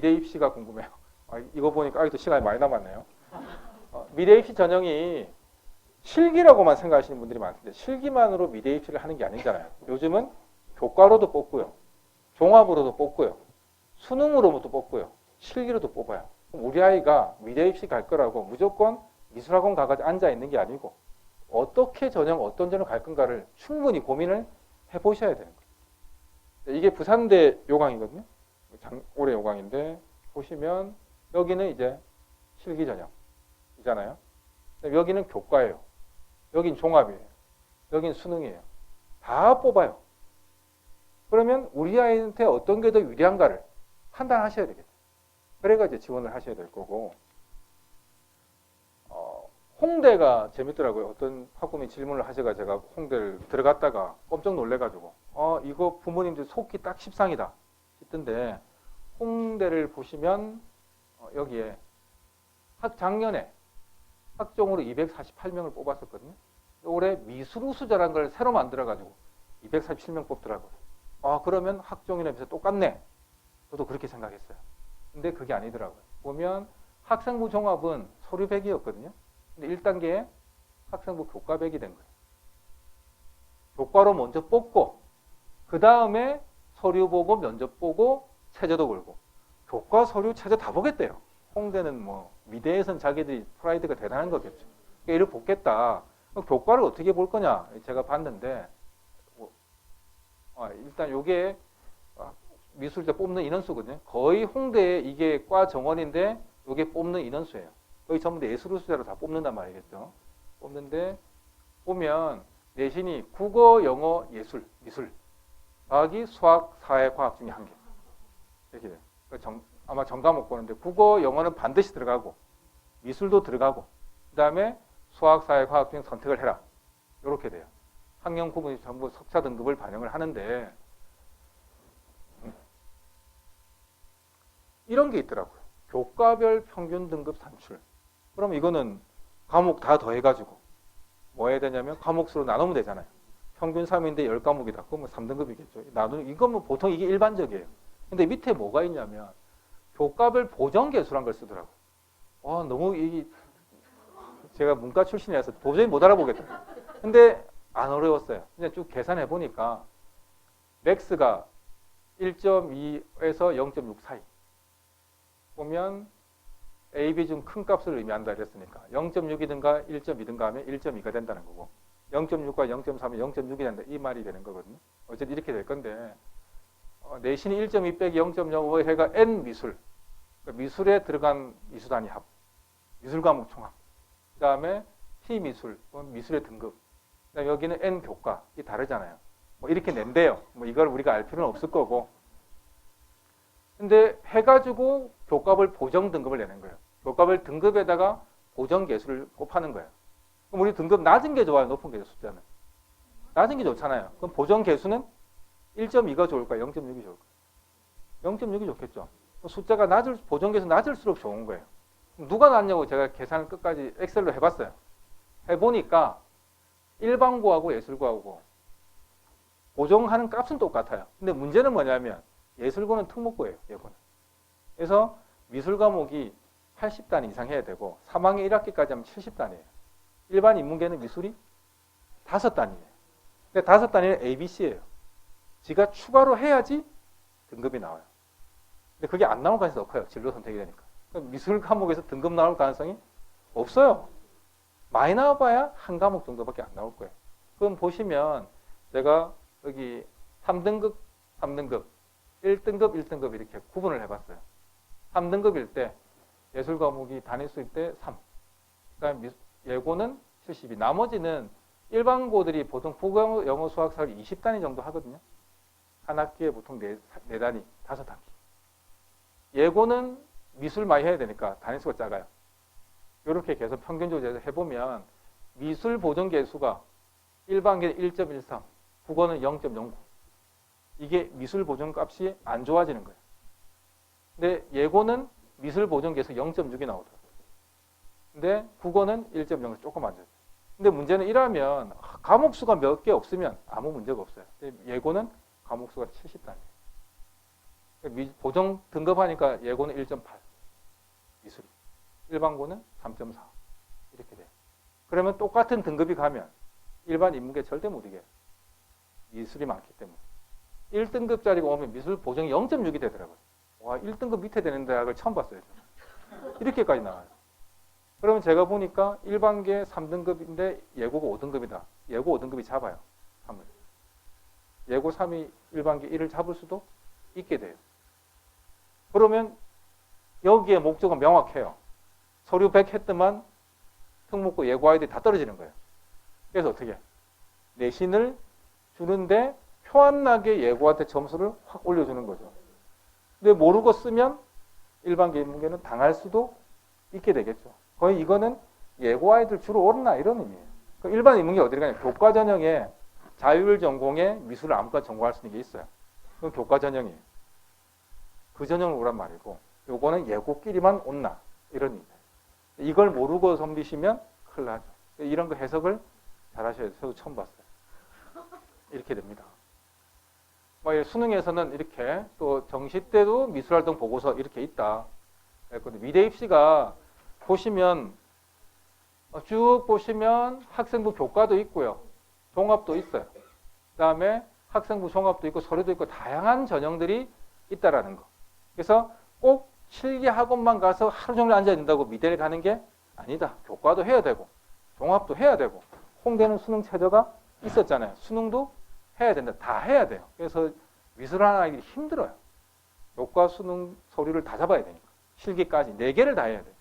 미래 입시가 궁금해요. 이거 보니까 아직도 시간이 많이 남았네요. 미래 입시 전형이 실기라고만 생각하시는 분들이 많은데 실기만으로 미래 입시를 하는 게 아니잖아요. 요즘은 교과로도 뽑고요. 종합으로도 뽑고요. 수능으로도 뽑고요. 실기로도 뽑아요. 그럼 우리 아이가 미래 입시 갈 거라고 무조건 미술학원 가가지고 앉아 있는 게 아니고 어떻게 전형, 어떤 전형 갈 건가를 충분히 고민을 해보셔야 되는 거예요. 이게 부산대 요강이거든요. 올해 요강인데 보시면 여기는 이제 실기 전형이잖아요. 여기는 교과예요. 여긴 종합이에요. 여긴 수능이에요. 다 뽑아요. 그러면 우리 아이한테 어떤 게 더 유리한가를 판단하셔야 되겠죠. 그래가 이제 지원을 하셔야 될 거고. 홍대가 재밌더라고요. 어떤 학부모님이 질문을 하셔가 제가 홍대를 들어갔다가 깜짝 놀래가지고 이거 부모님들 속기 딱 십상이다 싶던데 홍대를 보시면 여기에 작년에 학종으로 248명을 뽑았었거든요. 올해 미술 우수자라는 걸 새로 만들어가지고 247명 뽑더라고요. 그러면 학종이랑 비슷 똑같네. 저도 그렇게 생각했어요. 근데 그게 아니더라고요. 보면 학생부 종합은 서류 100이었거든요. 근데 1단계에 학생부 교과 100이 된 거예요. 교과로 먼저 뽑고 그 다음에 서류 보고 면접 보고 체제도 걸고 교과, 서류, 체제 다 보겠대요. 홍대는 뭐 미대에선 자기들이 프라이드가 대단한 거겠죠. 그러니까 이를 보겠다. 그럼 교과를 어떻게 볼 거냐? 제가 봤는데 일단 이게 미술자 뽑는 인원수거든요. 거의 홍대에 이게 과 정원인데 이게 뽑는 인원수예요. 거의 전부 다 예술우수자로 다 뽑는단 말이겠죠. 뽑는데 보면 내신이 국어, 영어, 예술, 미술 더하기 수학, 사회, 과학 중에 한 개. 이렇게 돼요. 아마 전과목 보는데 국어, 영어는 반드시 들어가고 미술도 들어가고 그 다음에 수학, 사회, 과학 중에 선택을 해라. 이렇게 돼요. 학년 구분이 전부 석사 등급을 반영을 하는데 이런 게 있더라고요. 교과별 평균 등급 산출. 그럼 이거는 과목 다 더해가지고 뭐 해야 되냐면 과목수로 나누면 되잖아요. 평균 3인데 10과목이다. 그러면 3등급이겠죠. 이건 뭐 보통 이게 일반적이에요. 근데 밑에 뭐가 있냐면 교과별 보정계수란 걸 쓰더라고요. 너무 제가 문과 출신이라서 도저히 못 알아보겠다. 근데 안 어려웠어요. 그냥 쭉 계산해 보니까 맥스가 1.2에서 0.6 사이. 보면 A, B 중 큰 값을 의미한다 그랬으니까 0.6이든가 1.2든가 하면 1.2가 된다는 거고 0.6과 0.3이 0.6이 된다 이 말이 되는 거거든요. 어쨌든 이렇게 될 건데 내신이 1.2 빼기 0.05 해가 N 미술 그러니까 미술에 들어간 미수 단위 합 미술 과목 총합 그 다음에 P 미술 미술의 등급 그다음에 여기는 N 교과 이 다르잖아요. 뭐 이렇게 낸대요. 뭐 이걸 우리가 알 필요는 없을 거고 근데 해가지고 교과별 보정 등급을 내는 거예요. 교과별 등급에다가 보정 개수를 곱하는 거예요. 그럼 우리 등급 낮은 게 좋아요? 높은 게 좋아요? 숫자는? 낮은 게 좋잖아요. 그럼 보정 개수는 1.2가 좋을까요? 0.6이 좋을까요? 0.6이 좋겠죠. 숫자가 보정 개수 낮을수록 좋은 거예요. 누가 낫냐고 제가 계산을 끝까지 엑셀로 해봤어요. 해보니까 일반고하고 예술고하고 보정하는 값은 똑같아요. 근데 문제는 뭐냐면 예술고는 특목고예요. 예고는. 그래서 미술 과목이 80단 이상 해야 되고 3학년 1학기까지 하면 70단이에요. 일반 인문계는 미술이 5단이에요. 근데 5단위는 ABC예요. 지가 추가로 해야지 등급이 나와요. 근데 그게 안 나올 가능성이 높아요. 진로 선택이 되니까. 그러니까 미술 과목에서 등급 나올 가능성이 없어요. 많이 나와봐야 한 과목 정도밖에 안 나올 거예요. 그럼 보시면 제가 여기 3등급, 3등급, 1등급, 1등급 이렇게 구분을 해봤어요. 3등급일 때 예술 과목이 단위수일 때 3. 그다음에 예고는 72. 나머지는 일반고들이 보통 국어, 영어, 수학, 사를 20단위 정도 하거든요. 한 학기에 보통 4단위, 5학기. 예고는 미술 많이 해야 되니까 단위수가 작아요. 이렇게 계속 평균적으로 해보면 미술 보정 개수가 일반계는 1.13, 국어는 0.09. 이게 미술 보정 값이 안 좋아지는 거예요. 근데 예고는 미술 보정 계수 0.6이 나오더라고요. 근데 국어는 1.0에서 조금 안 좋아요. 근데 문제는 이러면 과목 수가 몇 개 없으면 아무 문제가 없어요. 근데 예고는 과목 수가 70단위예요. 보정 등급하니까 예고는 1.8 미술이, 일반고는 3.4 이렇게 돼요. 그러면 똑같은 등급이 가면 일반 인문계 절대 못 이겨요. 미술이 많기 때문에. 1등급짜리가 오면 미술 보정이 0.6이 되더라고요. 와, 1등급 밑에 되는 대학을 처음 봤어요. 이렇게까지 나와요. 그러면 제가 보니까 일반계 3등급인데 예고가 5등급이다. 예고 5등급이 잡아요. 3을. 예고 3이 일반계 1을 잡을 수도 있게 돼요. 그러면 여기에 목적은 명확해요. 서류 100 했더만 특목고 예고 아이들이 다 떨어지는 거예요. 그래서 어떻게? 내신을 주는데 표 안 나게 예고한테 점수를 확 올려주는 거죠. 근데 모르고 쓰면 일반계 인문계는 당할 수도 있게 되겠죠. 거의 이거는 예고 아이들 주로 오르나 이런 의미예요. 일반 인문계 어디를 가냐? 교과 전형에 자율 전공에 미술을 아무거나 전공할 수 있는 게 있어요. 그건 교과 전형이에요. 그 전형을 오란 말이고, 요거는 예고끼리만 온나 이런 의미예요. 이걸 모르고 덤비시면 큰일 나죠. 이런 거 해석을 잘 하셔야 돼요. 저도 처음 봤어요. 이렇게 됩니다. 수능에서는 이렇게, 또 정시 때도 미술활동 보고서 이렇게 있다. 미대 입시가 보시면 쭉 보시면 학생부 교과도 있고요. 종합도 있어요. 그 다음에 학생부 종합도 있고 서류도 있고 다양한 전형들이 있다라는 거. 그래서 꼭 실기 학원만 가서 하루 종일 앉아야 된다고 미대를 가는 게 아니다. 교과도 해야 되고 종합도 해야 되고 홍대는 수능 최저가 있었잖아요. 수능도 해야 된다. 다 해야 돼요. 그래서 미술하는 아이들이 힘들어요. 교과, 수능, 서류를 다 잡아야 되니까. 실기까지 4개를 다 해야 돼요.